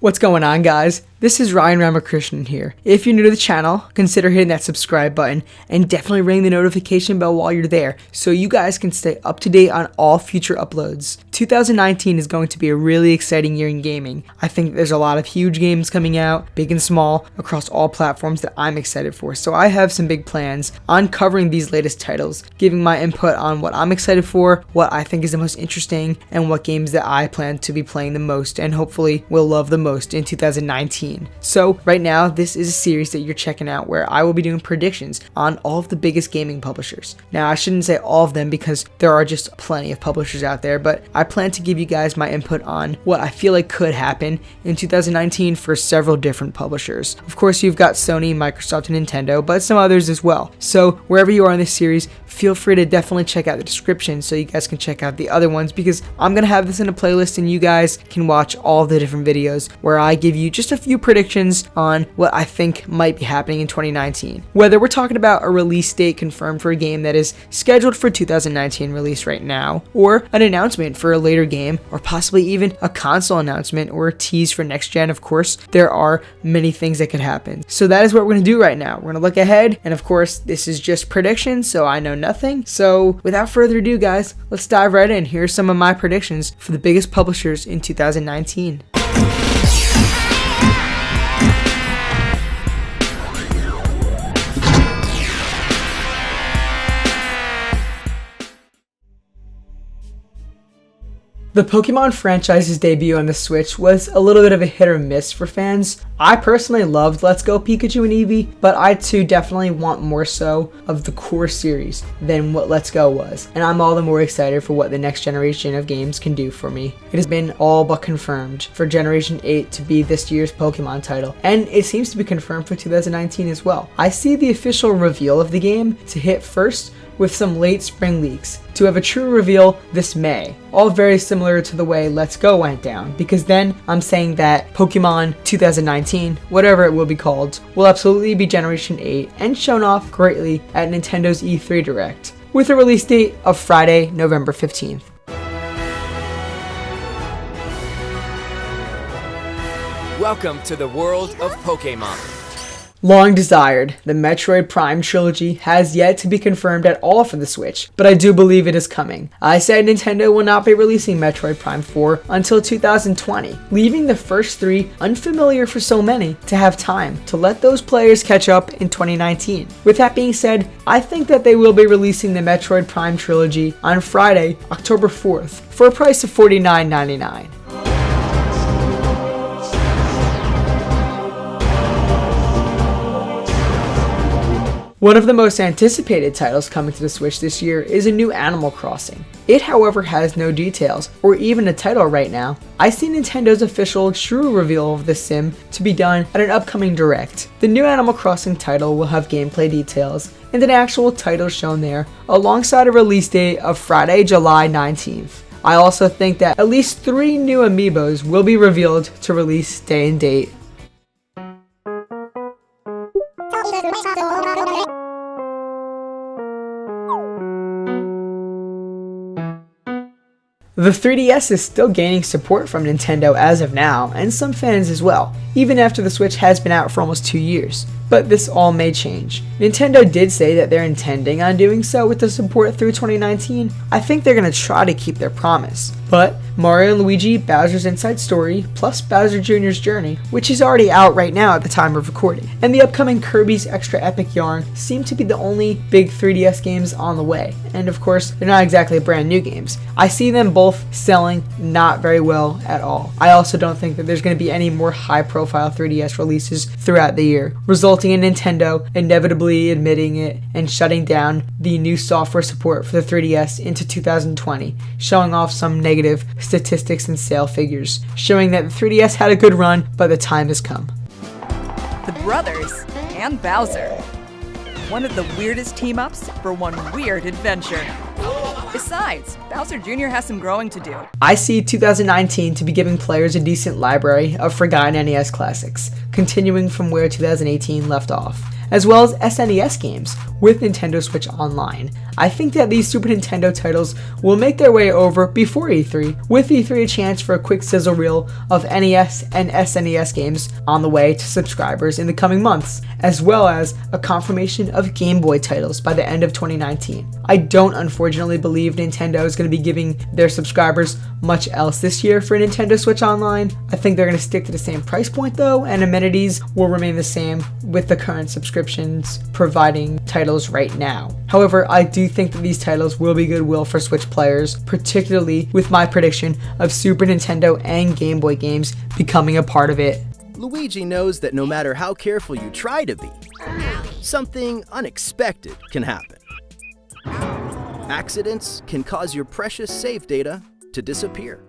What's going on, guys? This is Ryan Ramakrishnan here. If you're new to the channel, consider hitting that subscribe button and definitely ring the notification bell while you're there so you guys can stay up to date on all future uploads. 2019 is going to be a really exciting year in gaming. I think there's a lot of huge games coming out, big and small, across all platforms that I'm excited for. So I have some big plans on covering these latest titles, giving my input on what I'm excited for, what I think is the most interesting, and what games that I plan to be playing the most and hopefully will love the most in 2019. So right now, this is a series that you're checking out where I will be doing predictions on all of the biggest gaming publishers. Now, I shouldn't say all of them because there are just plenty of publishers out there, but I plan to give you guys my input on what I feel like could happen in 2019 for several different publishers. Of course, you've got Sony, Microsoft, and Nintendo, but some others as well. So wherever you are in this series, feel free to definitely check out the description so you guys can check out the other ones, because I'm going to have this in a playlist and you guys can watch all the different videos where I give you just a few predictions on what I think might be happening in 2019. Whether we're talking about a release date confirmed for a game that is scheduled for 2019 release right now, or an announcement for a later game, or possibly even a console announcement or a tease for next gen, of course, there are many things that could happen. So that is what we're going to do right now. We're going to look ahead, and of course, this is just predictions, so I know nothing. So without further ado, guys, let's dive right in. Here are some of my predictions for the biggest publishers in 2019. The Pokemon franchise's debut on the Switch was a little bit of a hit or miss for fans. I personally loved Let's Go Pikachu and Eevee, but I too definitely want more so of the core series than what Let's Go was, and I'm all the more excited for what the next generation of games can do for me. It has been all but confirmed for Generation 8 to be this year's Pokemon title, and it seems to be confirmed for 2019 as well. I see the official reveal of the game to hit first with some late spring leaks, to have a true reveal this May, all very similar to the way Let's Go went down, because then I'm saying that Pokemon 2019, whatever it will be called, will absolutely be Generation 8 and shown off greatly at Nintendo's E3 Direct, with a release date of Friday, November 15th. Welcome to the world of Pokemon. Long desired, the Metroid Prime trilogy has yet to be confirmed at all for the Switch, but I do believe it is coming. I said Nintendo will not be releasing Metroid Prime 4 until 2020, leaving the first three unfamiliar for so many to have time to let those players catch up in 2019. With that being said, I think that they will be releasing the Metroid Prime trilogy on Friday, October 4th, for a price of $49.99. One of the most anticipated titles coming to the Switch this year is a new Animal Crossing. It, however, has no details, or even a title right now. I see Nintendo's official true reveal of the sim to be done at an upcoming Direct. The new Animal Crossing title will have gameplay details and an actual title shown there, alongside a release date of Friday, July 19th. I also think that at least 3 new amiibos will be revealed to release day and date. The 3DS is still gaining support from Nintendo as of now, and some fans as well, even after the Switch has been out for almost 2 years. But this all may change. Nintendo did say that they're intending on doing so with the support through 2019. I think they're going to try to keep their promise. But Mario & Luigi Bowser's Inside Story plus Bowser Jr.'s Journey, which is already out right now at the time of recording, and the upcoming Kirby's Extra Epic Yarn seem to be the only big 3DS games on the way. And of course, they're not exactly brand new games. I see them both selling not very well at all. I also don't think that there's going to be any more high-profile 3DS releases throughout the year, resulting in Nintendo inevitably admitting it and shutting down the new software support for the 3DS into 2020, showing off some negative statistics and sale figures, showing that the 3DS had a good run, but the time has come. The brothers and Bowser. One of the weirdest team-ups for one weird adventure. Besides, Bowser Jr. has some growing to do. I see 2019 to be giving players a decent library of forgotten NES classics, continuing from where 2018 left off, as well as SNES games with Nintendo Switch Online. I think that these Super Nintendo titles will make their way over before E3, with E3 a chance for a quick sizzle reel of NES and SNES games on the way to subscribers in the coming months, as well as a confirmation of Game Boy titles by the end of 2019. I don't unfortunately believe Nintendo is going to be giving their subscribers much else this year for Nintendo Switch Online. I think they're going to stick to the same price point though, and amenities will remain the same with the current subscriptions providing titles right now. However, I do think that these titles will be goodwill for Switch players, particularly with my prediction of Super Nintendo and Game Boy games becoming a part of it. Luigi knows that no matter how careful you try to be, something unexpected can happen. Accidents can cause your precious save data to disappear.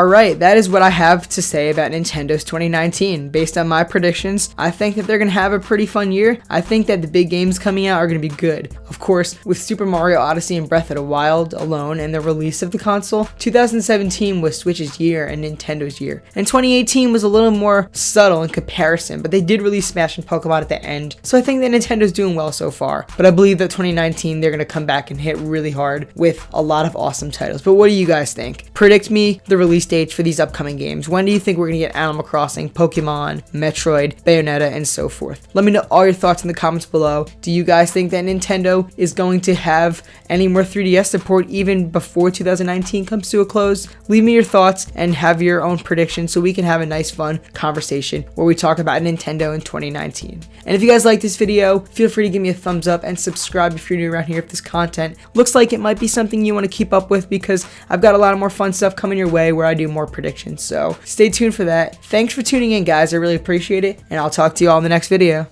Alright, that is what I have to say about Nintendo's 2019. Based on my predictions, I think that they're going to have a pretty fun year. I think that the big games coming out are going to be good. Of course, with Super Mario Odyssey and Breath of the Wild alone and the release of the console, 2017 was Switch's year and Nintendo's year. And 2018 was a little more subtle in comparison, but they did release Smash and Pokemon at the end. So I think that Nintendo's doing well so far. But I believe that 2019 they're going to come back and hit really hard with a lot of awesome titles. But what do you guys think? Predict me the release dates for these upcoming games. When do you think we're going to get Animal Crossing, Pokemon, Metroid, Bayonetta, and so forth? Let me know all your thoughts in the comments below. Do you guys think that Nintendo is going to have any more 3DS support even before 2019 comes to a close? Leave me your thoughts and have your own predictions so we can have a nice fun conversation where we talk about Nintendo in 2019. And if you guys like this video, feel free to give me a thumbs up and subscribe if you're new around here. If this content looks like it might be something you want to keep up with, because I've got a lot of more fun stuff coming your way where I do more predictions. So stay tuned for that. Thanks for tuning in, guys. I really appreciate it, and I'll talk to you all in the next video.